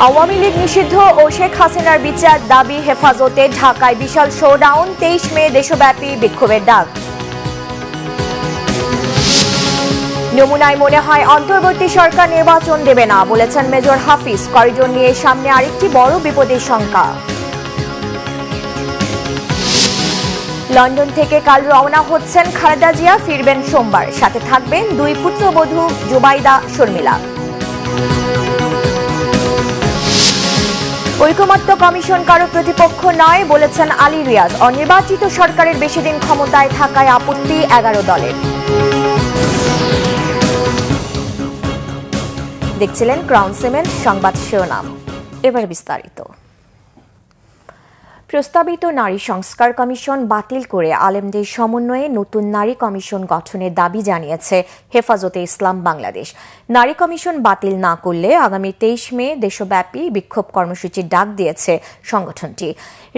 আওয়ামী লীগ নিষিদ্ধ ও শেখ হাসিনার বিচার দাবি হেফাজতে ঢাকায় বিশাল শোডাউন 23 মে দেশব্যাপী বিক্ষোভের ডাক। নমুনায় মনে হয় অন্তর্বর্তী সরকার নির্বাচন দেবে না বলেছেন মেজর হাফিজ। করিডোর নিয়ে সামনে আরেকটি বড় বিপদের শঙ্কা। লন্ডন থেকে কাল রওনা হচ্ছেন খালেদা জিয়া, ফিরবেন সোমবার। সাথে থাকবেন দুই পুত্রবধূ জুবাইদা, শর্মিলা। ঐকমত্য কমিশন কারো প্রতিপক্ষ নয় বলেছেন আলী রিয়াজ। অনির্বাচিত সরকারের বেশি দিন ক্ষমতায় থাকায় আপত্তি 11 দলের। দেখছিলেন ক্রাউন সিমেন্ট সংবাদ শিরোনাম, এবার বিস্তারিত। প্রস্তাবিত নারী সংস্কার কমিশন বাতিল করে আলেমদের সমন্বয়ে নতুন নারী কমিশন গঠনের দাবি জানিয়েছে হেফাজতে ইসলাম বাংলাদেশ। নারী কমিশন বাতিল না করলে আগামী 23 মে দেশব্যাপী বিক্ষোভ কর্মসূচির ডাক দিয়েছে সংগঠনটি।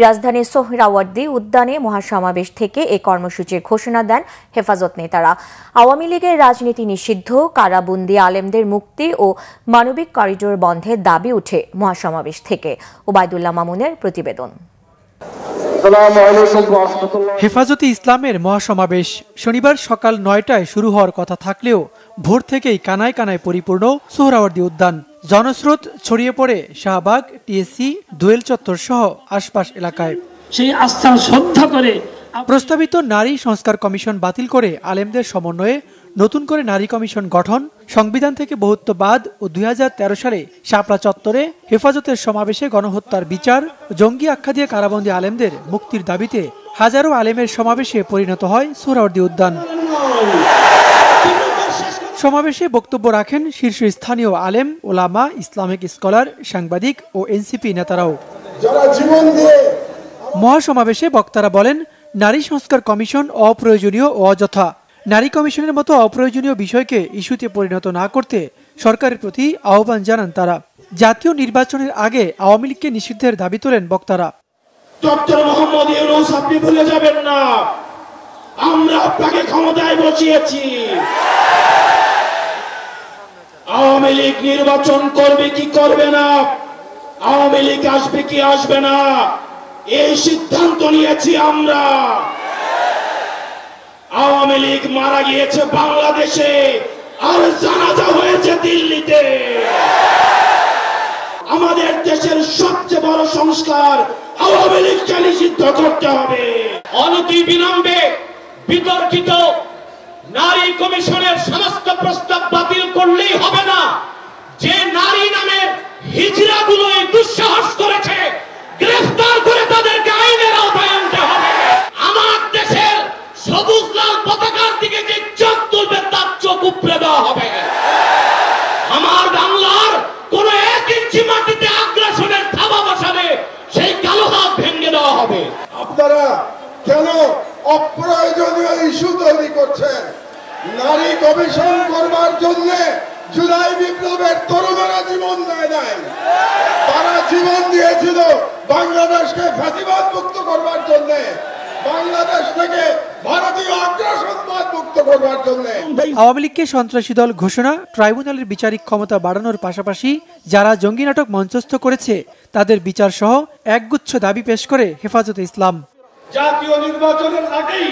রাজধানীর সোহরাওয়ার্দী উদ্যানে মহাসমাবেশ থেকে এই কর্মসূচির ঘোষণা দেন হেফাজত নেতারা। আওয়ামী লীগের রাজনীতি নিষিদ্ধ, কারাবন্দী আলেমদের মুক্তি ও মানবিক করিডোর বন্ধের দাবি উঠে মহাসমাবেশ থেকে। ওবায়দুল্লাহ মামুনের প্রতিবেদন। হেফাজতে ইসলামের মহাসমাবেশ শনিবার সকাল 9টায় শুরু হওয়ার কথা থাকলেও ভোর থেকেই কানায় কানায় পরিপূর্ণ সোহরাওয়ার্দী উদ্যান। জনস্রোত ছড়িয়ে পড়ে শাহবাগ, টিএসসি, দোয়েল চত্বর সহ আশপাশ এলাকায়। সেই আস্থা শ্রদ্ধা করে প্রস্তাবিত নারী সংস্কার কমিশন বাতিল করে আলেমদের সমন্বয়ে নতুন করে নারী কমিশন গঠন, সংবিধান থেকে বহুত্ববাদ ও 2013 সালে শাপলা চত্বরে হেফাজতের সমাবেশে গণহত্যার বিচার, জঙ্গি আখ্যা দিয়ে কারাবন্দী আলেমদের মুক্তির দাবিতে হাজারো আলেমের সমাবেশে পরিণত হয় সোহরাওয়ার্দী উদ্যান। সমাবেশে বক্তব্য রাখেন শীর্ষস্থানীয় আলেম, ওলামা, ইসলামিক স্কলার, সাংবাদিক ও এনসিপি নেতারাও। মহাসমাবেশে বক্তারা বলেন, নারী সংস্কার কমিশন অপ্রয়োজনীয় ও অযথা। নারী কমিশনের মতো অপ্রয়োজনীয় বিষয়কে ইস্যুতে পরিণত না করতে সরকারের প্রতি আহ্বান জানান তারা। জাতীয় নির্বাচনের আগে আওয়ামী লীগকে নিষিদ্ধের দাবি তোলেন বক্তারা। ডক্টর মোহাম্মদ ইউনূস, আপনি ভুলে যাবেন না, আমরা আপনাকে ক্ষমতায় বসিয়েছি। আওয়ামী লীগ নির্বাচন করবে কি করবে না, আওয়ামী লীগ আসবে কি আসবে না, এই সিদ্ধান্ত নিয়েছি আমরা। আওয়ামী লীগ মারা গিয়েছে বাংলাদেশে, আর জানাজা হয়েছে দিল্লিতে। আমাদের দেশের সবচেয়ে বড় সংস্কার আওয়ামী লীগকে নিষিদ্ধ করতে হবে। অনতি বিলম্বে বিতর্কিত নারী কমিশনের সমস্ত প্রস্তাব বাতিল করলেই হবে না। যে নারী নামের হিজড়াগুলো এই দুঃসাহস করেছে, গ্রেফতার করে তাদেরকে আইনের আওতায় আনতে হবে। আমার দেশের সবুজ লাল পতাকার দিকে যে চোখ তুলবে তার চোখ উপড়ে দেওয়া হবে। আমার বাংলার কোন 1 ইঞ্চি মাটিতে আগ্রাসনের থাবা বসাবে, সেই কালো হাত ভেঙে দেওয়া হবে। আপনারা কেন অপ্রয়োজনীয় ইস্যু তৈরি করছেন? নারী কমিশন করবার জন্য জুলাই বিপ্লবের তরুণরা জীবন দেয় নাই, তারা জীবন দিয়েছিল বাংলাদেশকে ফ্যাসিবাদ মুক্ত করবার জন্য, বাংলাদেশ থেকে ভারতীয় আগ্রাসনবাদ মুক্ত করবার জন্য। আওয়ামী লীগকে সন্ত্রাসী দল ঘোষণা, ট্রাইব্যুনালের বিচারিক ক্ষমতা বাড়ানোর পাশাপাশি যারা জঙ্গি নাটক মঞ্চস্থ করেছে তাদের বিচার সহ একগুচ্ছ দাবি পেশ করে হেফাজতে ইসলাম। জাতীয় নির্বাচনের আগেই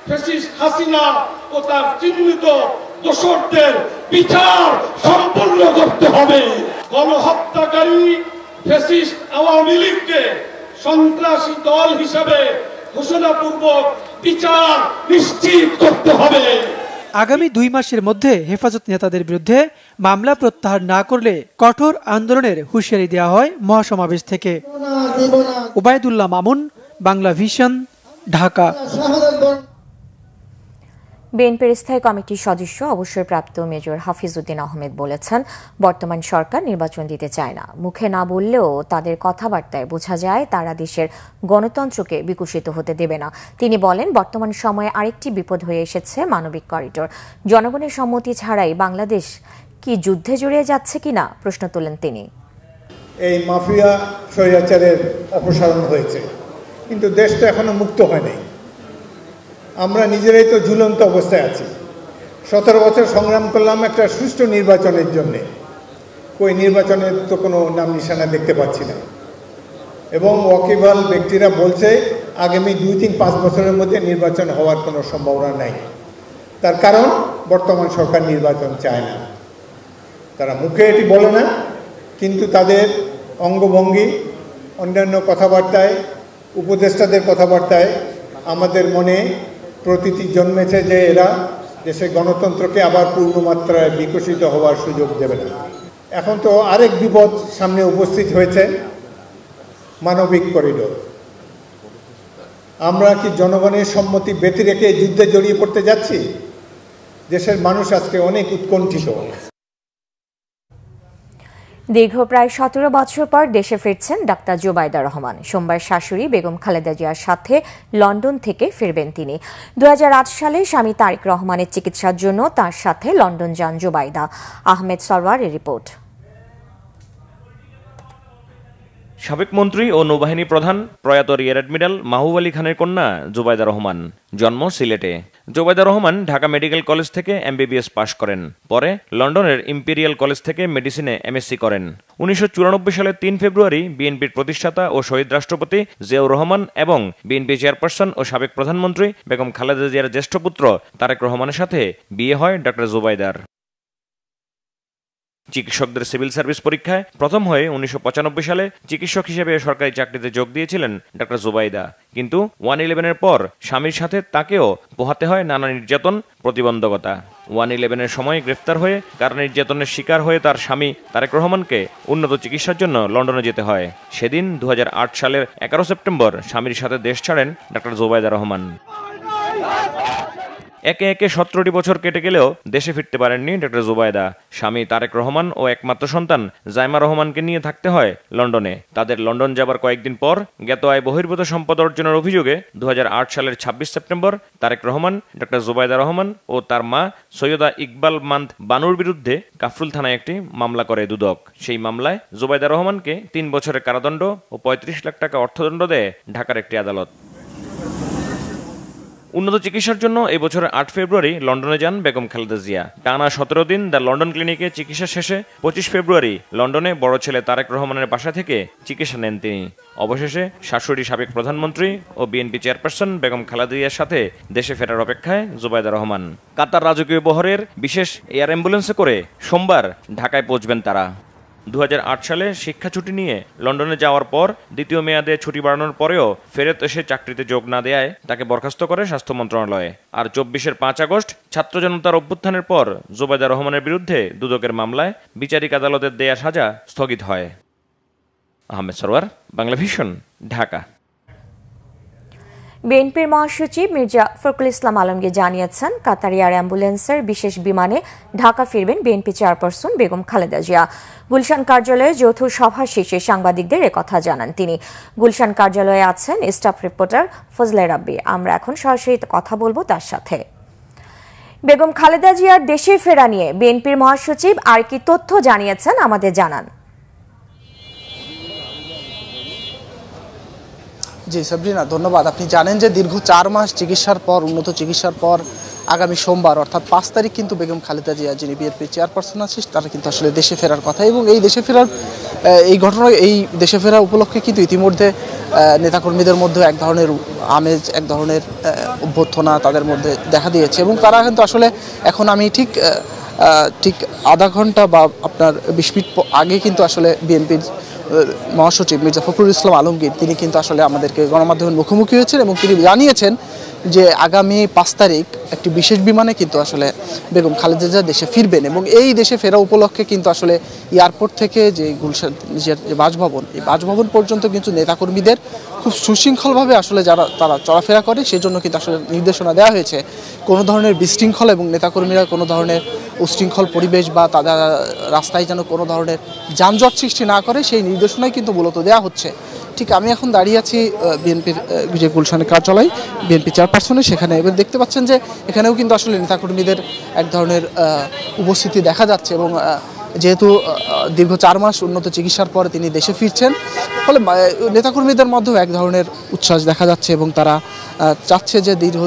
ফ্যাসিস্ট হাসিনা ও তার চিহ্নিত দোষরদের বিচার সম্পূর্ণ করতে হবে। গণহত্যাকারী ফ্যাসিস্ট আওয়ামী লীগকে সন্ত্রাসী দল হিসেবে ঘোষণাপূর্বক বিচার নিশ্চিত করতে হবে। আগামী 2 মাসের মধ্যে হেফাজত নেতাদের বিরুদ্ধে মামলা প্রত্যাহার না করলে কঠোর আন্দোলনের হুঁশিয়ারি দেওয়া হয় মহাসমাবেশ থেকে। ওবায়দুল্লাহ মামুন, বাংলা ভিশন, ঢাকা। বিএনপির স্থায়ী কমিটির সদস্য অবসরপ্রাপ্ত মেজর হাফিজ উদ্দিন আহমেদ বলেছেন, বর্তমান সরকার নির্বাচন দিতে চায় না। মুখে না বললেও তাদের কথাবার্তায় বোঝা যায় তারা দেশের গণতন্ত্রকে বিকশিত হতে দেবে না। তিনি বলেন, বর্তমান সময়ে আরেকটি বিপদ হয়ে এসেছে মানবিক করিডোর। জনগণের সম্মতি ছাড়াই বাংলাদেশ কি যুদ্ধে জড়িয়ে যাচ্ছে কিনা প্রশ্ন তোলেন তিনি। এই মাফিয়া স্বৈরাচারের অপসারণ হয়েছে, কিন্তু দেশ তো এখনো মুক্ত হয়নি। আমরা নিজেরাই তো ঝুলন্ত অবস্থায় আছি। 17 বছর সংগ্রাম করলাম একটা সুষ্ঠু নির্বাচনের জন্যে, কই নির্বাচনের তো কোনো নাম নিশানা দেখতে পাচ্ছি না। এবং ওয়াকিবহাল ব্যক্তিরা বলছে আগামী 2-5 বছরের মধ্যে নির্বাচন হওয়ার কোনো সম্ভাবনা নাই। তার কারণ বর্তমান সরকার নির্বাচন চায় না। তারা মুখে এটি বলে না, কিন্তু তাদের অঙ্গভঙ্গি, অন্যান্য কথাবার্তায়, উপদেষ্টাদের কথাবার্তায় আমাদের মনে প্রতীতি জন্মেছে যে এরা দেশের গণতন্ত্রকে আবার পূর্ণমাত্রায় বিকশিত হওয়ার সুযোগ দেবে না। এখন তো আরেক বিপদ সামনে উপস্থিত হয়েছে, মানবিক করিডোর। আমরা কি জনগণের সম্মতি ব্যতি রেখে যুদ্ধে জড়িয়ে পড়তে যাচ্ছি? দেশের মানুষ আজকে অনেক উৎকণ্ঠিত। দীর্ঘ প্রায় 17 বছর পর দেশে ফিরছেন ডাক্তার জুবাইদা রহমান। সোমবার শাশুড়ি বেগম খালেদা জিয়ার সাথে লন্ডন থেকে ফিরবেন তিনি। 2008 সালে স্বামী তারেক রহমানের চিকিৎসার জন্য তার সাথে লন্ডন যান জুবাইদা। আহমেদ সরওয়ারের রিপোর্ট। সাবেক মন্ত্রী ও নৌবাহিনী প্রধান প্রয়াত রিয়ার অ্যাডমিরাল মাহবুব আলী খানের কন্যা জুবাইদা রহমান। জন্ম সিলেটে। জুবাইদা রহমান ঢাকা মেডিকেল কলেজ থেকে MBBS পাশ করেন। পরে লন্ডনের ইম্পেরিয়াল কলেজ থেকে মেডিসিনে MSc করেন। 1994 সালের 3 ফেব্রুয়ারি বিএনপির প্রতিষ্ঠাতা ও শহীদ রাষ্ট্রপতি জিয়াউর রহমান এবং বিএনপি চেয়ারপারসন ও সাবেক প্রধানমন্ত্রী বেগম খালেদা জিয়ার জ্যেষ্ঠ পুত্র তারেক রহমানের সাথে বিয়ে হয় ডক্টর জুবাইদার। চিকিৎসকদের সিভিল সার্ভিস পরীক্ষায় প্রথম হয়ে 1995 সালে চিকিৎসক হিসেবে সরকারি চাকরিতে যোগ দিয়েছিলেন ডক্টর জুবাইদা। কিন্তু 1/11-এর পর স্বামীর সাথে তাকেও পোহাতে হয় নানা নির্যাতন, প্রতিবন্ধকতা। 1/11-এর সময় গ্রেফতার হয়ে কারা নির্যাতনের শিকার হয়ে তার স্বামী তারেক রহমানকে উন্নত চিকিৎসার জন্য লন্ডনে যেতে হয়। সেদিন 2008 সালের 11 সেপ্টেম্বর স্বামীর সাথে দেশ ছাড়েন ডক্টর জুবাইদা রহমান। একে একে 17টি বছর কেটে গেলেও দেশে ফিরতে পারেননি ডক্টর জুবাইদা। স্বামী তারেক রহমান ও একমাত্র সন্তান জাইমা রহমানকে নিয়ে থাকতে হয় লন্ডনে। তাদের লন্ডন যাবার কয়েকদিন পর জ্ঞাত আয় বহির্ভূত সম্পদ অর্জনের অভিযোগে 2008 সালের 26 সেপ্টেম্বর তারেক রহমান, ডক্টর জুবাইদা রহমান ও তার মা সৈয়দা ইকবাল মান্দ বানুর বিরুদ্ধে কাফরুল থানায় একটি মামলা করে দুদক। সেই মামলায় জুবাইদা রহমানকে 3 বছরের কারাদণ্ড ও 35 লাখ টাকা অর্থদণ্ড দেয় ঢাকার একটি আদালত। উন্নত চিকিৎসার জন্য এই বছরের 8 ফেব্রুয়ারি লন্ডনে যান বেগম খালেদা জিয়া। টানা 17 দিন দ্য লন্ডন ক্লিনিকে চিকিৎসা শেষে 25 ফেব্রুয়ারি লন্ডনে বড় ছেলে তারেক রহমানের বাসা থেকে চিকিৎসা নেন তিনি। অবশেষে শাশুড়ি সাবেক প্রধানমন্ত্রী ও বিএনপি চেয়ারপারসন বেগম খালেদা জিয়ার সাথে দেশে ফেরার অপেক্ষায় জুবাইদা রহমান। কাতার রাজকীয় বহরের বিশেষ এয়ার অ্যাম্বুলেন্সে করে সোমবার ঢাকায় পৌঁছবেন তারা। 2008 সালে শিক্ষা ছুটি নিয়ে লন্ডনে যাওয়ার পর দ্বিতীয় মেয়াদে ছুটি বাড়ানোর পরেও ফেরত এসে চাকরিতে যোগ না দেয়ায় তাকে বরখাস্ত করে স্বাস্থ্য মন্ত্রণালয়। আর 24-এর 5 আগস্ট ছাত্র জনতার অভ্যুত্থানের পর জুবাইদা রহমানের বিরুদ্ধে দুদকের মামলায় বিচারিক আদালতের দেয়া সাজা স্থগিত হয়। আহমেদ সরওয়ার, বাংলা ভিশন, ঢাকা। বিএনপির মহাসচিব মির্জা ফখরুল ইসলাম আলমগীর জানিয়েছেন, কাতার এয়ার অ্যাম্বুলেন্সের বিশেষ বিমানে ঢাকা ফিরবেন বিএনপি চেয়ারপারসন বেগম খালেদা জিয়া। গুলশান কার্যালয়ে যৌথ সভা শেষে সাংবাদিকদের একথা জানান তিনি। গুলশান কার্যালয়ে আছেন স্টাফ রিপোর্টার ফজলে রাব্বি। আমরা এখন সরাসরি কথা বলবো তার সাথে। বেগম খালেদা জিয়ার দেশে ফেরা নিয়ে বিএনপির মহাসচিব আর কি তথ্য জানিয়েছেন আমাদের জানান। জি সাবরিনা, ধন্যবাদ। আপনি জানেন যে দীর্ঘ 4 মাস চিকিৎসার পর, উন্নত চিকিৎসার পর আগামী সোমবার অর্থাৎ 5 তারিখ কিন্তু বেগম খালেদা জিয়া, যিনি বিএনপির চেয়ারপারসন আছেন, তারা কিন্তু আসলে দেশে ফেরার কথা। এবং এই দেশে ফেরার এই দেশে ফেরা উপলক্ষে কিন্তু ইতিমধ্যে নেতাকর্মীদের মধ্যে এক ধরনের আমেজ, এক ধরনের অভ্যর্থনা তাদের মধ্যে দেখা দিয়েছে। এবং তারা কিন্তু আসলে এখন আমি ঠিক আধা ঘন্টা বা আপনার 20 মিনিট আগে কিন্তু আসলে বিএনপির মহাসচিব মির্জা ফখরুল ইসলাম আলমগীর তিনি কিন্তু আসলে আমাদেরকে গণমাধ্যমের মুখোমুখি হয়েছেন এবং তিনি জানিয়েছেন যে আগামী 5 তারিখ একটি বিশেষ বিমানে কিন্তু আসলে বেগম খালেদা জিয়া দেশে ফিরবেন। এবং এই দেশে ফেরা উপলক্ষে কিন্তু আসলে এয়ারপোর্ট থেকে যে গুলশান নিজের যে বাসভবন, এই বাসভবন পর্যন্ত কিন্তু নেতাকর্মীদের খুব সুশৃঙ্খলভাবে আসলে তারা চলাফেরা করে, সেজন্য কিন্তু আসলে নির্দেশনা দেওয়া হয়েছে কোনো ধরনের বিশৃঙ্খল এবং নেতাকর্মীরা কোনো ধরনের উশৃঙ্খল পরিবেশ বা তাদের রাস্তায় যেন কোনো ধরনের যানজট সৃষ্টি না করে, সেই নির্দেশনাই কিন্তু মূলত দেওয়া হচ্ছে। ঠিক আমি এখন দাঁড়িয়ে আছি বিএনপির যে গুলশানের কার্যালয়, বিএনপি চেয়ারপারসনের সেখানে। এবার দেখতে পাচ্ছেন যে এখানেও কিন্তু আসলে নেতাকর্মীদের এক ধরনের উপস্থিতি দেখা যাচ্ছে। এবং যেহেতু দীর্ঘ 4 মাস উন্নত চিকিৎসার পরে তিনি দেশে ফিরছেন, ফলে নেতাকর্মীদের মধ্যেও এক ধরনের উচ্ছ্বাস দেখা যাচ্ছে এবং তারা চাচ্ছে যে দীর্ঘ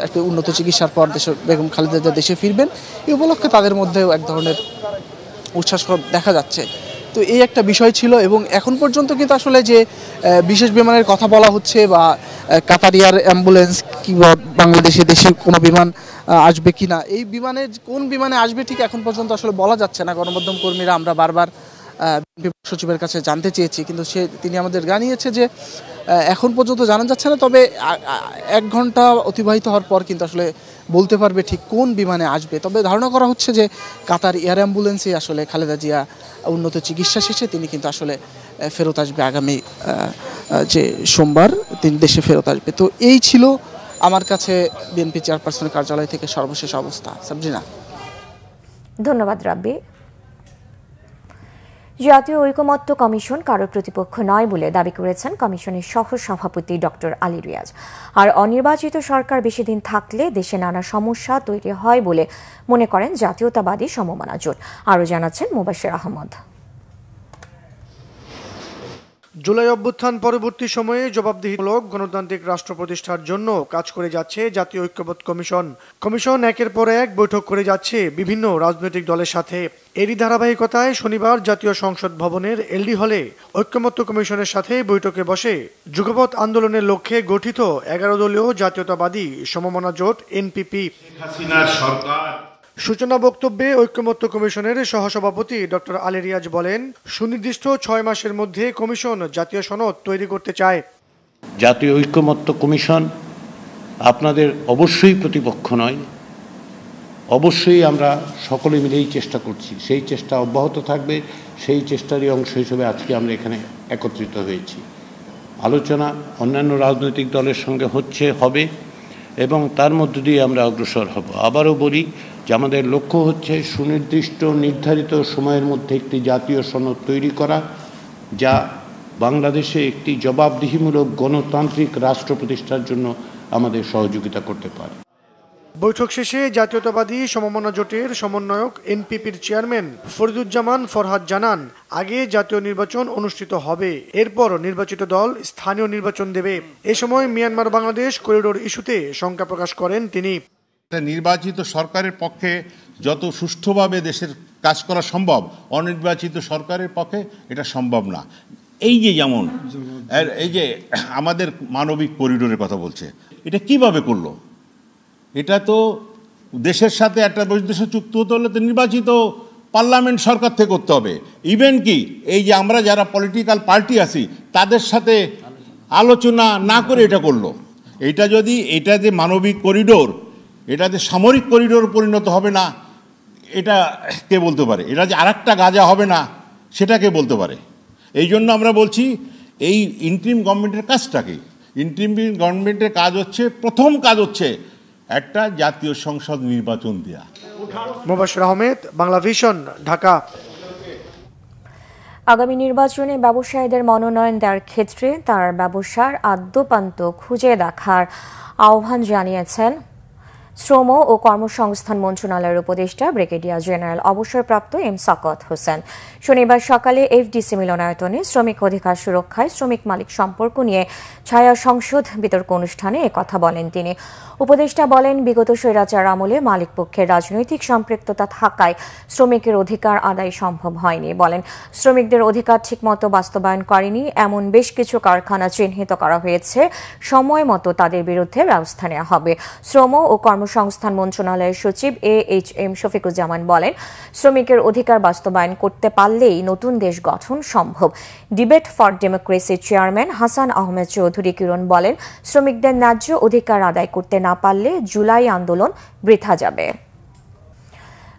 একটি উন্নত চিকিৎসার পর বেগম খালেদা জিয়া দেশে ফিরবেন। এই উপলক্ষে তাদের মধ্যেও এক ধরনের উচ্ছ্বাস দেখা যাচ্ছে। তো এই একটা বিষয় ছিল এবং এখন পর্যন্ত কিন্তু আসলে যে বিশেষ বিমানের কথা বলা হচ্ছে বা কাতার এয়ার অ্যাম্বুলেন্স কিংবা বাংলাদেশে দেশে কোনো বিমান আসবে কিনা, এই বিমানের কোন বিমানে আসবে ঠিক এখন পর্যন্ত আসলে বলা যাচ্ছে না। গণমাধ্যম কর্মীরা আমরা বারবার সচিবের কাছে জানতে চেয়েছি, কিন্তু তিনি আমাদের জানিয়েছে যে এখন পর্যন্ত জানা যাচ্ছে না। তবে 1 ঘন্টা অতিবাহিত হওয়ার পর কিন্তু আসলে বলতে পারবে ঠিক কোন বিমানে আসবে। তবে ধারণা করা হচ্ছে যে কাতার এয়ার অ্যাম্বুলেন্সে আসলে খালেদা জিয়া উন্নত চিকিৎসা শেষে তিনি কিন্তু আসলে ফেরত আসবে আগামী যে সোমবার তিনি দেশে ফেরত আসবে। তো এই ছিল আমার কাছে বিএনপি চেয়ারপারসনের কার্যালয় থেকে সর্বশেষ অবস্থা। সাবরিনা, ধন্যবাদ রাব্বি। জাতীয় ঐকমত্য কমিশন কারো প্রতিপক্ষ নয় বলে দাবি করেছেন কমিশনের সহ সভাপতি ডক্টর আলী রিয়াজ। আর অনির্বাচিত সরকার বেশি দিন থাকলে দেশে নানা সমস্যা তৈরি হয় বলে মনে করেন জাতীয়তাবাদী সমমনা জোট। আরও জানাচ্ছেন মুবাশির আহমদ। জুলাই অভ্যুত্থান পরবর্তী সময়ে জবাবদিহিমূলক গণতান্ত্রিক রাষ্ট্র প্রতিষ্ঠার জন্য কাজ করে যাচ্ছে জাতীয় ঐক্যমত্য কমিশন। কমিশন একের পর এক বৈঠক করে যাচ্ছে বিভিন্ন রাজনৈতিক দলের সাথে। এরই ধারাবাহিকতায় শনিবার জাতীয় সংসদ ভবনের এলডি হলে ঐক্যমত্য কমিশনের সাথে বৈঠকে বসে যুগপৎ আন্দোলনের লক্ষ্যে গঠিত 11 দলীয় জাতীয়তাবাদী সমমনা জোট এনপিপি। সূচনা বক্তব্যে ঐক্যমত্য কমিশনের সহসভাপতি ডক্টর আলী রিয়াজ বলেন, সুনির্দিষ্ট 6 মাসের মধ্যে কমিশন জাতীয় সনদ তৈরি করতে চায়। জাতীয় ঐক্যমত্য কমিশন আপনাদের অবশ্যই প্রতিপক্ষ নয়, অবশ্যই আমরা সকলে মিলেই চেষ্টা করছি, সেই চেষ্টা অব্যাহত থাকবে। সেই চেষ্টারই অংশ হিসেবে আজকে আমরা এখানে একত্রিত হয়েছি। আলোচনা অন্যান্য রাজনৈতিক দলের সঙ্গে হবে এবং তার মধ্য দিয়ে আমরা অগ্রসর হব। আবারও বলি যে আমাদের লক্ষ্য হচ্ছে সুনির্দিষ্ট নির্ধারিত সময়ের মধ্যে একটি জাতীয় সনদ তৈরি করা, যা বাংলাদেশে একটি জবাবদিহিমূলক গণতান্ত্রিক রাষ্ট্র প্রতিষ্ঠার জন্য আমাদের সহযোগিতা করতে পারে। বৈঠক শেষে জাতীয়তাবাদী সমমনা জোটের সমন্বয়ক এনপিপির চেয়ারম্যান ফরিদুজ্জামান ফরহাদ জানান, আগে জাতীয় নির্বাচন অনুষ্ঠিত হবে, এরপর নির্বাচিত দল স্থানীয় নির্বাচন দেবে। এ সময় মিয়ানমার বাংলাদেশ করিডোর ইস্যুতে শঙ্কা প্রকাশ করেন তিনি। নির্বাচিত সরকারের পক্ষে যত সুষ্ঠুভাবে দেশের কাজ করা সম্ভব, অনির্বাচিত সরকারের পক্ষে এটা সম্ভব না। এই যে যেমন এই যে আমাদের মানবিক করিডোরের কথা বলছে, এটা কিভাবে করলো? এটা তো দেশের সাথে একটা বৈদেশিক চুক্তি হতে হলে তো নির্বাচিত পার্লামেন্ট সরকার থেকে করতে হবে। ইভেন কি এই যে আমরা যারা পলিটিক্যাল পার্টি আছি তাদের সাথে আলোচনা না করে এটা করলো। এটা যে মানবিক করিডোর, এটা যে সামরিক করিডোর পরিণত হবে না, এটা কে বলতে পারে? এটা যে আরেকটা গাজা হবে না, সেটা কে বলতে পারে? এই জন্য আমরা বলছি এই ইন্টারিম গভর্নমেন্টের কাজটা কি? ইন্টারিম গভর্নমেন্টের কাজ হচ্ছে, প্রথম কাজ হচ্ছে একটা জাতীয় সংসদ নির্বাচন দেয়া। মুবাশির আহমেদ, বাংলা ভিশন, ঢাকা। আগামী নির্বাচনে ব্যবসায়ীদের মনোনয়ন দেওয়ার ক্ষেত্রে তার ব্যবসার আদ্যোপান্ত খুঁজে দেখার আহ্বান জানিয়েছেন শ্রম ও কর্মসংস্থান মন্ত্রণালয়ের উপদেষ্টা ব্রিগেডিয়ার জেনারেল অবসরপ্রাপ্ত এম সাকাত হোসেন। শনিবার সকালে এফডিসি মিলনায়তনে শ্রমিক অধিকার সুরক্ষায় শ্রমিক মালিক সম্পর্ক নিয়ে ছায়া সংসদ বিতর্ক অনুষ্ঠানে একথা বলেন তিনি। উপদেষ্টা বলেন, বিগত স্বৈরাচার আমলে মালিক পক্ষের রাজনৈতিক সম্পৃক্ততা থাকায় শ্রমিকের অধিকার আদায় সম্ভব হয়নি। বলেন, শ্রমিকদের অধিকার ঠিকমতো বাস্তবায়ন করেনি এমন বেশ কিছু কারখানা চিহ্নিত করা হয়েছে, সময় মতো তাদের বিরুদ্ধে ব্যবস্থা নেওয়া হবে। শ্রম ও কর্মসংস্থান মন্ত্রণালয়ের সচিব AHM শফিকুজ্জামান বলেন, শ্রমিকের অধিকার বাস্তবায়ন করতে পারলেই নতুন দেশ গঠন সম্ভব। ডিবেট ফর ডেমোক্রেসির চেয়ারম্যান হাসান আহমেদ চৌধুরী কিরণ বলেন, শ্রমিকদের ন্যায্য অধিকার আদায় করতে না পারলে জুলাই আন্দোলন বৃথা যাবে।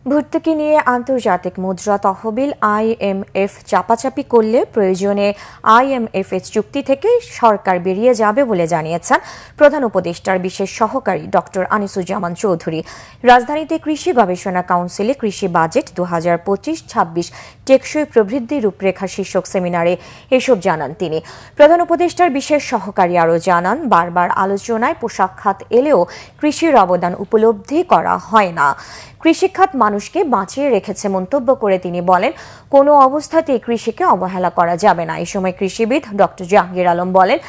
ভর্তুকি নিয়ে আন্তর্জাতিক মুদ্রা তহবিল IMF চাপাচাপি করলে প্রয়োজনে IMF এর চুক্তি থেকে সরকার বেরিয়ে যাবে বলে জানিয়েছেন প্রধান উপদেষ্টার বিশেষ সহকারী ডক্টর আনিসুজ্জামান চৌধুরী। রাজধানীতে কৃষি গবেষণা কাউন্সিলে কৃষি বাজেট 2025-26 টেকসই প্রবৃদ্ধি রূপরেখা শীর্ষক সেমিনারে এসব জানান তিনি। প্রধান উপদেষ্টার বিশেষ সহকারী আরও জানান, বারবার আলোচনায় পোশাক খাত এলেও কৃষির অবদান উপলব্ধি করা হয় না। কৃষিখাত মানুষকে বাঁচিয়ে রেখেছে মন্তব্য করে তিনি বলেন, কোনো অবস্থাতেই কৃষিকে অবহেলা করা যাবে না। এই সময় কৃষিবিদ ডক্টর জাহাঙ্গীর আলম বলেন,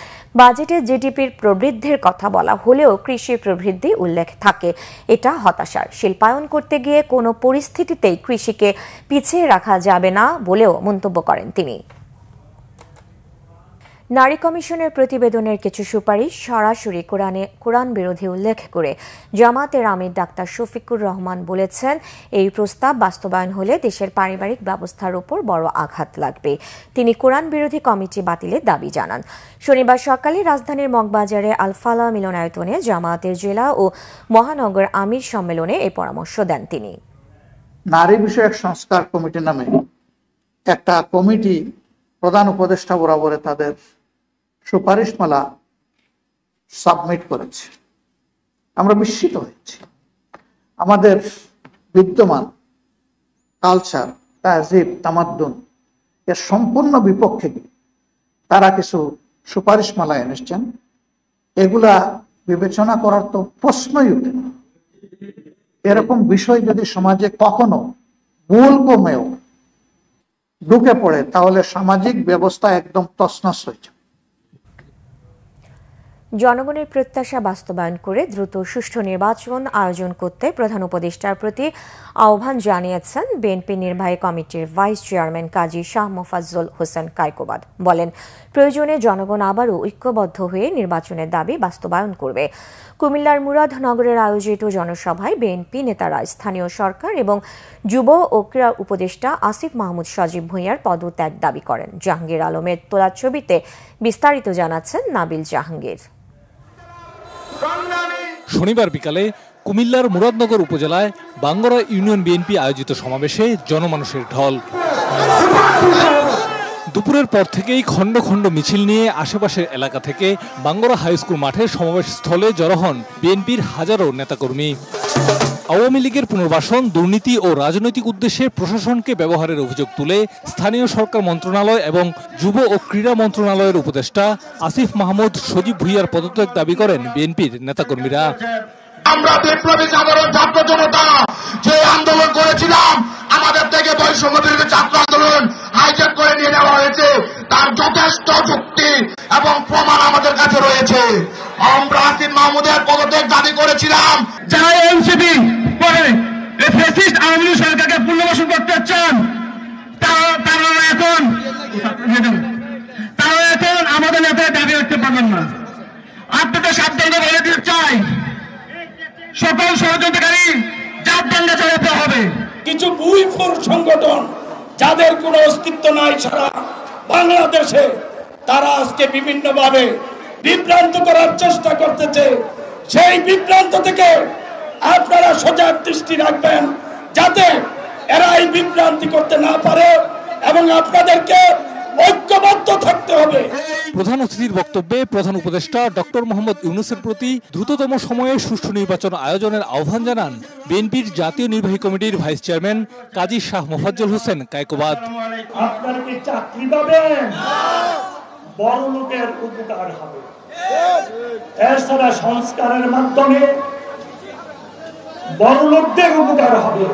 বাজেটে জিডিপির প্রবৃদ্ধির কথা বলা হলেও কৃষি প্রবৃদ্ধি উল্লেখ থাকে, এটা হতাশার। শিল্পায়ন করতে গিয়ে কোনো পরিস্থিতিতেই কৃষিকে পিছিয়ে রাখা যাবে না বলেও মন্তব্য করেন তিনি। নারী কমিশনের প্রতিবেদনের কিছু সুপারিশ সরাসরি কোরআন বিরোধী উল্লেখ করে জামাতের আমির ডাক্তার শফিকুর রহমান বলেছেন, এই প্রস্তাব বাস্তবায়ন হলে দেশের পারিবারিক ব্যবস্থার উপর বড় আঘাত লাগবে। তিনি কোরআন বিরোধী কমিটি বাতিলের দাবি জানান। শনিবার সকালে রাজধানীর মগবাজারে আলফালা মিলনায়তনে জামায়াতের জেলা ও মহানগর আমির সম্মেলনে এই পরামর্শ দেন তিনি। নারী বিষয়ক সংস্কার কমিটি নামে একটা কমিটি প্রধান উপদেষ্টা বরাবরে তাদের সুপারিশমালা সাবমিট করেছে। আমরা বিস্মিত হয়েছি। আমাদের বিদ্যমান কালচার, তাহজিব, তামাদ্দুন এর সম্পূর্ণ বিপক্ষে তারা কিছু সুপারিশমালা এনেছেন। এগুলা বিবেচনা করার তো প্রশ্নই ওঠে না। এরকম বিষয় যদি সমাজে কখনো ভুল কমেও ঢুকে পড়ে তাহলে সামাজিক ব্যবস্থা একদম তছনছ হয়ে যায়। জনগণের প্রত্যাশা বাস্তবায়ন করে দ্রুত সুষ্ঠু নির্বাচন আয়োজন করতে প্রধান উপদেষ্টার প্রতি আহ্বান জানিয়েছেন বিএনপি নির্বাহী কমিটির ভাইস চেয়ারম্যান কাজী শাহ মোফাজ্জল হোসেন কায়কোবাদ। বলেন, প্রয়োজনে জনগণ আবারও ঐক্যবদ্ধ হয়ে নির্বাচনের দাবি বাস্তবায়ন করবে। কুমিল্লার মুরাদনগরের আয়োজিত জনসভায় বিএনপি নেতারা স্থানীয় সরকার এবং যুব ও ক্রীড়া উপদেষ্টা আসিফ মাহমুদ সজীব ভূঁইয়ার পদত্যাগ দাবি করেন। জাহাঙ্গীর আলমের তোলা ছবিতে বিস্তারিত জানাচ্ছেন নাবিল জাহাঙ্গীর। শনিবার বিকালে কুমিল্লার মুরাদনগর উপজেলায় বাঙ্গরা ইউনিয়ন বিএনপি আয়োজিত সমাবেশে জনমানুষের ঢল। দুপুরের পর থেকেই খণ্ড খণ্ড মিছিল নিয়ে আশেপাশের এলাকা থেকে বাঙ্গরা হাই স্কুল মাঠে সমাবেশ স্থলে জড়ো হন বিএনপির হাজারো নেতাকর্মী। আওয়ামী লীগের পুনর্বাসন, দুর্নীতি ও রাজনৈতিক উদ্দেশ্যে প্রশাসনকে ব্যবহারের অভিযোগ তুলে স্থানীয় সরকার মন্ত্রণালয় এবং যুব ও ক্রীড়া মন্ত্রণালয়ের উপদেষ্টা আসিফ মাহমুদ সজীব ভূঁইয়ার পদত্যাগ দাবি করেন বিএনপির নেতাকর্মীরা। আমরা বিপ্লবী সাধারণ ছাত্র জনতা যে আন্দোলন করেছিলাম, আমাদের থেকে বৈষম্য বিরোধী ছাত্র আন্দোলন হাইজ্যাক করে নিয়ে নেওয়া হয়েছে, তার যথেষ্ট যুক্তি এবং প্রমাণ আমাদের কাছে রয়েছে। আমরা আসিফ মাহমুদের পদত্যাগ দাবি করেছিলাম। যারা এনসিপি করে ফ্যাসিস্ট আওয়ামী লীগ সরকারকে পুনর্বাসন করতে চান, তারা এখন আমাদের নেতায় দাবি করতে পারবেন না। আপনাদের সাবধানে বলে দিতে চাই, সকল ষড়যন্ত্রকারী জাতদাঙ্গা চালাতে হবে। কিছু বুইফুল সংগঠন যাদের কোনো অস্তিত্ব নাই সারা বাংলাদেশে, তারা আজকে বিভিন্নভাবে বিভ্রান্ত করার চেষ্টা করতেছে। সেই বিভ্রান্ত থেকে আপনারা সজাগ দৃষ্টি রাখবেন, যাতে এরা এই বিভ্রান্তি করতে না পারে এবং আপনাদেরকে ঐক্যবদ্ধ থাকতে হবে। প্রধান অতিথির বক্তব্যে প্রধান উপদেষ্টা ডক্টর মোহাম্মদ ইউনূসের প্রতি দ্রুততম সময়ে সুষ্ঠু নির্বাচন আয়োজনের আহ্বান জানান বিএনপির জাতীয় নির্বাহী কমিটির ভাইস চেয়ারম্যান কাজী শাহ মোফাজ্জল হোসেন কায়কোবাদ। আপনারা কি চাকরি পাবেন? বড় লোকের উপকার হবে। এছাড়া সংস্কারের মাধ্যমে বড় লোকদের উপকার হবে,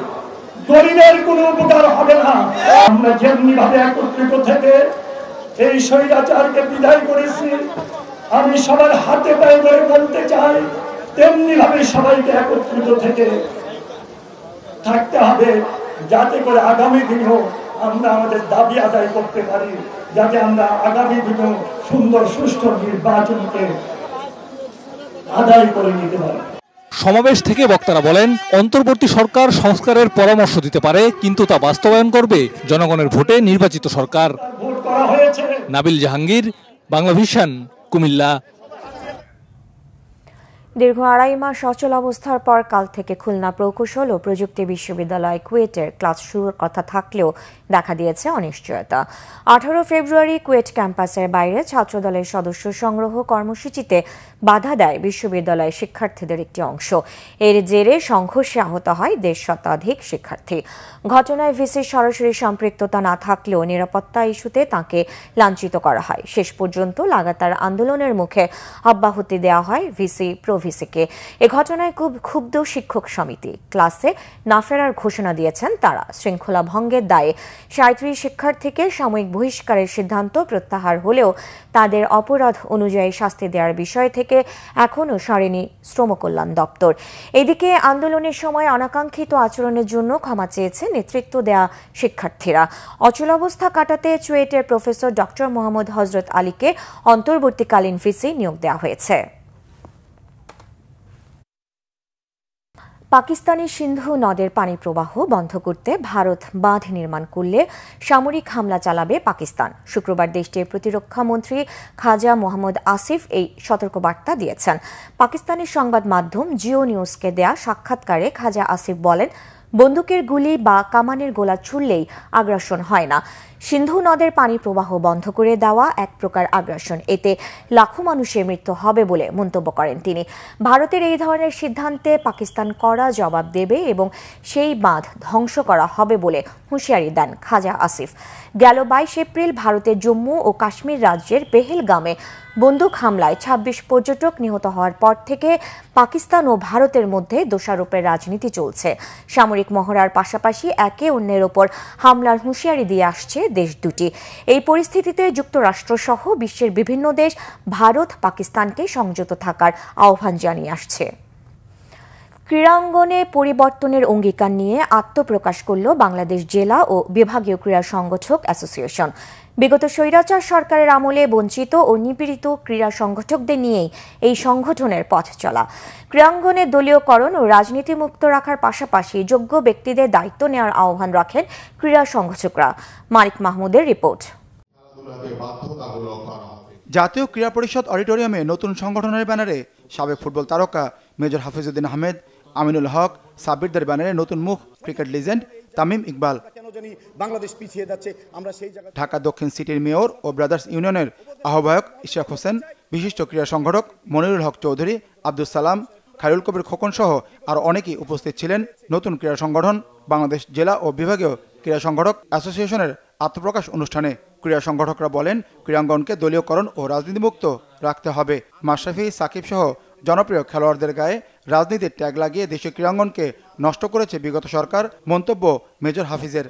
গরিবের কোনো উপকার হবে না। আমরা যেমনি ভাবে একত্রিত থেকে এই স্বৈরাচারকে বিদায় করেছি, আমি সবার হাতে পায়ে ধরে বলতে চাই, তেমনি ভাবে সবাইকে একত্রিত থেকে থাকতে হবে, যাতে করে আগামী দিনেও আমরা আমাদের দাবি আদায় করতে পারি, যাতে আমরা আগামী দিনেও সুন্দর সুষ্ঠু নির্বাচনকে আদায় করে নিতে পারি। সমাবেশ থেকে বক্তারা বলেন, অন্তর্বর্তী সরকার সংস্কারের পরামর্শ দিতে পারে, কিন্তু তা বাস্তবায়ন করবে জনগণের ভোটে নির্বাচিত সরকার। নাবিল জাহাঙ্গীর, বাংলা ভিশন, কুমিল্লা। দীর্ঘ ২.৫ মাস অচল অবস্থার পর কাল থেকে খুলনা প্রকৌশল ও প্রযুক্তি বিশ্ববিদ্যালয় কুয়েটের ক্লাস শুরুর কথা থাকলেও দেখা দিয়েছে অনিশ্চয়তা। ১৮ ফেব্রুয়ারি কুয়েট ক্যাম্পাসের বাইরে ছাত্রদলের সদস্য সংগ্রহ কর্মসূচিতে বাধা দেয় বিশ্ববিদ্যালয়ের শিক্ষার্থীদের একটি অংশ। এর জেরে সংঘর্ষে আহত হয় 1.5 শতাধিক শিক্ষার্থী। ঘটনায় ভিসির সরাসরি সম্পৃক্ততা না থাকলেও নিরাপত্তা ইস্যুতে তাঁকে লাঞ্ছিত করা হয়। শেষ পর্যন্ত লাগাতার আন্দোলনের মুখে অব্যাহতি দেওয়া হয় ভিসি প্রভিসিকে। এ ঘটনায় খুব ক্ষুব্ধ শিক্ষক সমিতি। ক্লাসে না ফেরার ঘোষণা দিয়েছেন তারা। শৃঙ্খলা ভঙ্গের দায়ে 37 শিক্ষার্থীকে সাময়িক বহিষ্কারের সিদ্ধান্ত প্রত্যাহার হলেও তাদের অপরাধ অনুযায়ী শাস্তি দেওয়ার বিষয় থেকে এখনও সরেনি শ্রম কল্যাণ দপ্তর। এদিকে আন্দোলনের সময় অনাকাঙ্ক্ষিত আচরণের জন্য ক্ষমা চেয়েছে নেতৃত্ব দেয়া শিক্ষার্থীরা। অচলাবস্থা কাটাতে চুয়েটের প্রফেসর ডক্টর মোহাম্মদ হযরত আলীকে অন্তর্বর্তীকালীন ভিসি নিয়োগ দেওয়া হয়েছে। পাকিস্তানি সিন্ধু নদের পানি প্রবাহ বন্ধ করতে ভারত বাঁধ নির্মাণ করলে সামরিক হামলা চালাবে পাকিস্তান। শুক্রবার দেশটির প্রতিরক্ষা মন্ত্রী খাজা মোহাম্মদ আসিফ এই সতর্কবার্তা দিয়েছেন। পাকিস্তানের সংবাদ মাধ্যম জিও নিউজকে দেয়া সাক্ষাৎকারে খাজা আসিফ বলেন, বন্দুকের গুলি বা কামানের গোলা ছুড়লেই আগ্রাসন হয় না। সিন্ধু নদের পানি প্রবাহ বন্ধ করে দেওয়া এক প্রকার আগ্রাসন। এতে লাখো মানুষের মৃত্যু হবে বলে মন্তব্য করেন তিনি। ভারতের এই ধরনের সিদ্ধান্তে পাকিস্তান কড়া জবাব দেবে এবং সেই বাঁধ ধ্বংস করা হবে বলে হুঁশিয়ারি দেন খাজা আসিফ। গেল 22 এপ্রিল ভারতের জম্মু ও কাশ্মীর রাজ্যের পেহেলগামে বন্দুক হামলায় 26 পর্যটক নিহত হওয়ার পর থেকে পাকিস্তান ও ভারতের মধ্যে দোষারোপের রাজনীতি চলছে। সামরিক মহড়ার পাশাপাশি একে অন্যের ওপর হামলার হুঁশিয়ারি দিয়ে আসছে দেশ দুটি। এই পরিস্থিতিতে যুক্তরাষ্ট্র সহ বিশ্বের বিভিন্ন দেশ ভারত পাকিস্তানকে সংযত থাকার আহ্বান জানিয়ে আসছে। ক্রীড়াঙ্গনে পরিবর্তনের অঙ্গীকার নিয়ে আত্মপ্রকাশ করল বাংলাদেশ জেলা ও বিভাগীয় ক্রীড়া সংগঠক অ্যাসোসিয়েশন। বিগত স্বৈরাচার সরকারের আমলে বঞ্চিত ও নিপীড়িত ক্রীড়া সংগঠকদের নিয়েই এই সংগঠনের পথ চলা। ক্রীড়াঙ্গনে দলীয়করণ ও রাজনীতি মুক্ত রাখার পাশাপাশি যোগ্য ব্যক্তিদের দায়িত্ব নেওয়ার আহ্বান রাখেন ক্রীড়া সংগঠকরা। মানিক মাহমুদের রিপোর্ট। জাতীয় ক্রীড়া পরিষদ অডিটোরিয়ামে নতুন সংগঠনের ব্যানারে সাবেক ফুটবল তারকা মেজর হাফিজউদ্দিন আহমেদ, আমিনুল হক, সাব্বিরদের ব্যানারে নতুন মুখ ক্রিকেট লিজেন্ড তামিম ইকবাল। ঢাকা দক্ষিণ সিটির মেয়র ও ব্রাদার্স ইউনিয়নের আহ্বায়ক ইশাক হোসেন, বিশিষ্ট ক্রীড়া সংগঠক মনিরুল হক চৌধুরী, আব্দুল সালাম, খায়রুল কবির খোকন সহ আরও অনেকেই উপস্থিত ছিলেন। নতুন ক্রীড়া সংগঠন বাংলাদেশ জেলা ও বিভাগীয় ক্রীড়া সংগঠক অ্যাসোসিয়েশনের আত্মপ্রকাশ অনুষ্ঠানে ক্রীড়া সংগঠকরা বলেন, ক্রীড়াঙ্গনকে দলীয়করণ ও রাজনীতিমুক্ত রাখতে হবে। মাশরাফি, সাকিব সহ জনপ্রিয় খেলোয়াড়দের গায়ে রাজনীতির ট্যাগ লাগিয়ে দেশের ক্রীড়াঙ্গনকে নষ্ট করেছে বিগত সরকার। মন্তব্য মেজর হাফিজের।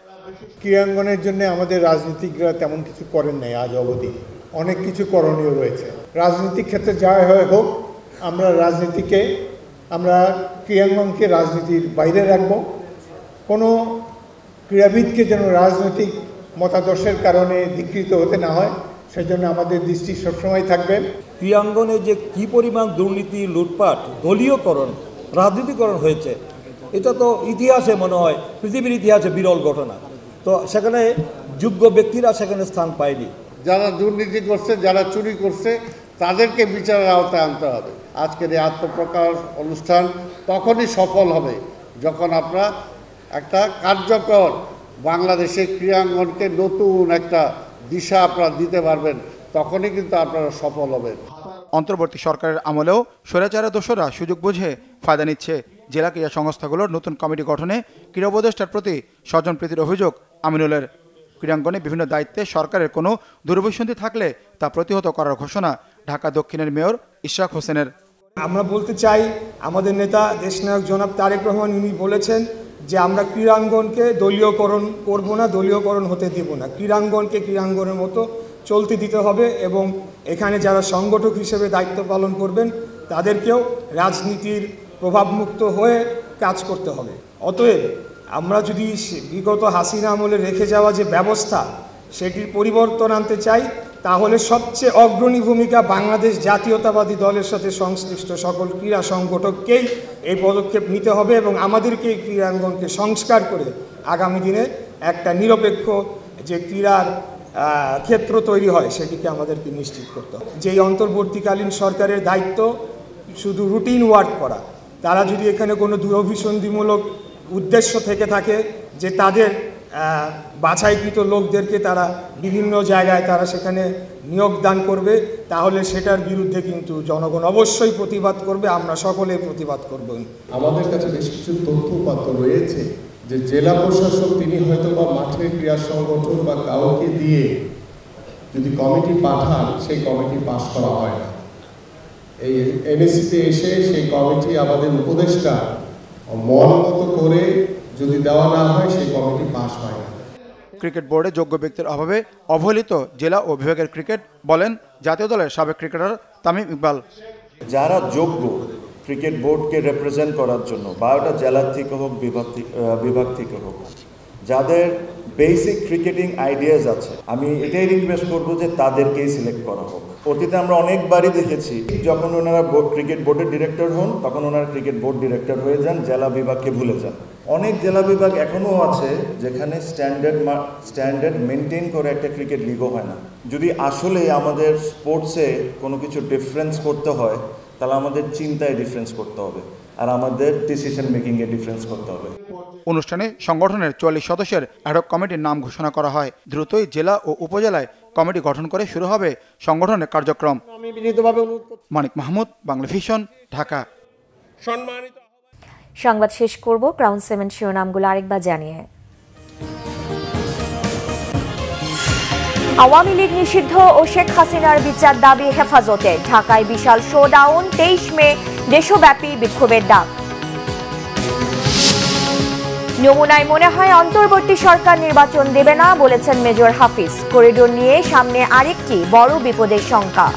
ক্রীড়াঙ্গনের জন্য আমাদের রাজনীতিকরা তেমন কিছু করেন নাই আজ অবধি। অনেক কিছু করণীয় রয়েছে। রাজনীতিক ক্ষেত্রে যা হয় হোক, আমরা ক্রীড়াঙ্গনকে রাজনীতির বাইরে রাখব। কোনো ক্রীড়াবিদকে যেন রাজনৈতিক মতাদর্শের কারণে ধিকৃত হতে না হয়, সেজন্য আমাদের দৃষ্টি সবসময় থাকবে। ক্রীড়াঙ্গনে যে কী পরিমাণ দুর্নীতি, লুটপাট, দলীয়করণ, রাজনীতিকরণ হয়েছে, এটা তো ইতিহাসে মনে হয় পৃথিবীর ইতিহাসে বিরল ঘটনা। তো সেখানে যোগ্য ব্যক্তিরা সেখানে স্থান পায়নি। যারা দুর্নীতি করছে, যারা চুরি করছে, তাদেরকে বিচারের আওতায় আনতে হবে। আজকের এই আত্মপ্রকাশ অনুষ্ঠান তখনই সফল হবে যখন আপনারা একটা কার্যকর বাংলাদেশের ক্রীড়াঙ্গনকে নতুন একটা দিশা আপনারা দিতে পারবেন, তখনই কিন্তু আপনারা সফল হবেন। অন্তর্বর্তী সরকারের আমলেও স্বৈরাচারের দোষরা সুযোগ বুঝে ফায়দা নিচ্ছে। জেলা ক্রীড়া সংস্থাগুলোর নতুন কমিটি গঠনে ক্রীড়া উপদেষ্টার প্রতি স্বজনপ্রীতির অভিযোগ আমিনুলের। ক্রীড়াঙ্গনে বিভিন্ন দায়িত্বে সরকারের কোনো দুরভিসন্ধি থাকলে তা প্রতিহত করার ঘোষণা ঢাকা দক্ষিণের মেয়র ইশাক হোসেনের। আমরা বলতে চাই, আমাদের নেতা দেশনায়ক জনাব তারেক রহমান উনি বলেছেন যে আমরা ক্রীড়াঙ্গনকে দলীয়করণ করব না, দলীয়করণ হতে দেব না। ক্রীড়াঙ্গনকে ক্রীড়াঙ্গনের মতো চলতে দিতে হবে এবং এখানে যারা সংগঠক হিসেবে দায়িত্ব পালন করবেন তাদেরকেও রাজনীতির প্রভাবমুক্ত হয়ে কাজ করতে হবে। অতএব আমরা যদি বিগত হাসিনা আমলে রেখে যাওয়া যে ব্যবস্থা সেটির পরিবর্তন আনতে চাই, তাহলে সবচেয়ে অগ্রণী ভূমিকা বাংলাদেশ জাতীয়তাবাদী দলের সাথে সংশ্লিষ্ট সকল ক্রীড়া সংগঠককেই এই পদক্ষেপ নিতে হবে এবং আমাদেরকে এই ক্রীড়াঙ্গনকে সংস্কার করে আগামী দিনে একটা নিরপেক্ষ যে ক্রীড়ার ক্ষেত্র তৈরি হয় সেটিকে আমাদেরকে নিশ্চিত করতে হবে। যেই অন্তর্বর্তীকালীন সরকারের দায়িত্ব শুধু রুটিন ওয়ার্ক করা, তারা যদি এখানে কোনো দুরভিসন্ধিমূলক উদ্দেশ্য থেকে থাকে যে তাদের বাছাইকৃত লোকদেরকে তারা বিভিন্ন জায়গায় তারা সেখানে নিয়োগদান করবে, তাহলে সেটার বিরুদ্ধে কিন্তু জনগণ অবশ্যই প্রতিবাদ করবে, আমরা সকলে প্রতিবাদ করব। আমাদের কাছে বেশ কিছু তথ্যপাত্র রয়েছে যে জেলা প্রশাসক তিনি হয়তো বা মাঠে ক্রীড়া সংগঠন বা কাউকে দিয়ে যদি কমিটি পাঠান, সেই কমিটি পাস করা হয় না। এই এনএসসিতে এসে সেই কমিটি আমাদের উপদেষ্টা মন মতো করে যদি দেওয়া না হয়, সেই কমিটি পাস হয় না। ক্রিকেট বোর্ডে যোগ্য ব্যক্তির অভাবে অবহেলিত জেলা ও বিভাগের ক্রিকেট, বলেন জাতীয় দলের সাবেক ক্রিকেটার তামিম ইকবাল। যারা যোগ্য ক্রিকেট বোর্ডকে রিপ্রেজেন্ট করার জন্য, বা ওটা জেলা থেকে হোক বিভাগ থেকে হোক, যাদের বেসিক ক্রিকেটিং আইডিয়াস আছে, আমি এটাই রিকোয়েস্ট করবো যে তাদেরকেই সিলেক্ট করা হোক। অতীতে আমরা অনেকবারই দেখেছি, যখন ওনারা ক্রিকেট বোর্ডের ডিরেক্টর হন, তখন ওনারা ক্রিকেট বোর্ড ডিরেক্টর হয়ে যান, জেলা বিভাগকে ভুলে যান। অনেক জেলা বিভাগ এখনও আছে যেখানে স্ট্যান্ডার্ড মেনটেন করে একটা ক্রিকেট লিগও হয় না। যদি আসলে আমাদের স্পোর্টসে কোনো কিছু ডিফারেন্স করতে হয়, তাহলে আমাদের চিন্তায় ডিফারেন্স করতে হবে, আর আমাদের ডিসিশন মেকিংয়ে ডিফারেন্স করতে হবে। অনুষ্ঠানে সংগঠনের 44 সদস্যের অ্যাডহক কমিটির নাম ঘোষণা করা হয়। দ্রুতই জেলা ও উপজেলায় কমিটি গঠন করে শুরু হবে সংগঠনের কার্যক্রম। মানিক মাহমুদ, বাংলা ভিশন, ঢাকা। সংবাদ শেষ করব ক্রাউন 7 শিরোনামগুলো আরেকবার জানিয়ে। আওয়ামী লীগ নিষিদ্ধ ও শেখ হাসিনার বিচার দাবি হেফাজতে। ঢাকায় বিশাল শোডাউন, 23 মে দেশব্যাপী বিক্ষোভের ডাক। নমুনায় মনে হয় অন্তর্বর্তী সরকার নির্বাচন দেবে না, বলেছেন মেজর হাফিজ। করিডোর নিয়ে সামনে আরেকটি বড় বিপদের শঙ্কা।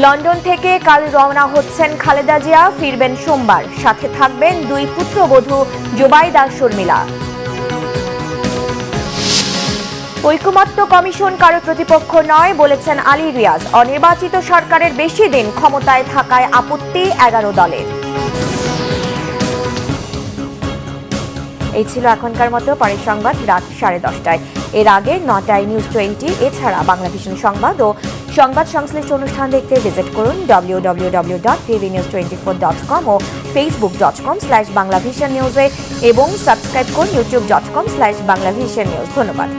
লন্ডন থেকে কাল রওনা হচ্ছেন খালেদা জিয়া, ফিরবেন সোমবার। সাথে থাকবেন 2 পুত্রবধূ জুবাইদা শর্মিলা। ঐকমত্য কমিশন কারো প্রতিপক্ষ নয়, বলেছেন আলী রিয়াজ। অনির্বাচিত সরকারের বেশি দিন ক্ষমতায় থাকায় আপত্তি 11 দলের। এই ছিল এখনকার মতো। পরের সংবাদ রাত 10:30টায়। এর আগে 9টায় নিউজ 20। এছাড়া বাংলা ভিশন সংবাদ ও সংবাদ সংশ্লিষ্ট অনুষ্ঠান দেখতে ভিজিট করুন www.tvnews24.com ও facebook.com/banglavisionnews এবং সাবস্ক্রাইব করুন youtube.com/banglavisionnews। ধন্যবাদ।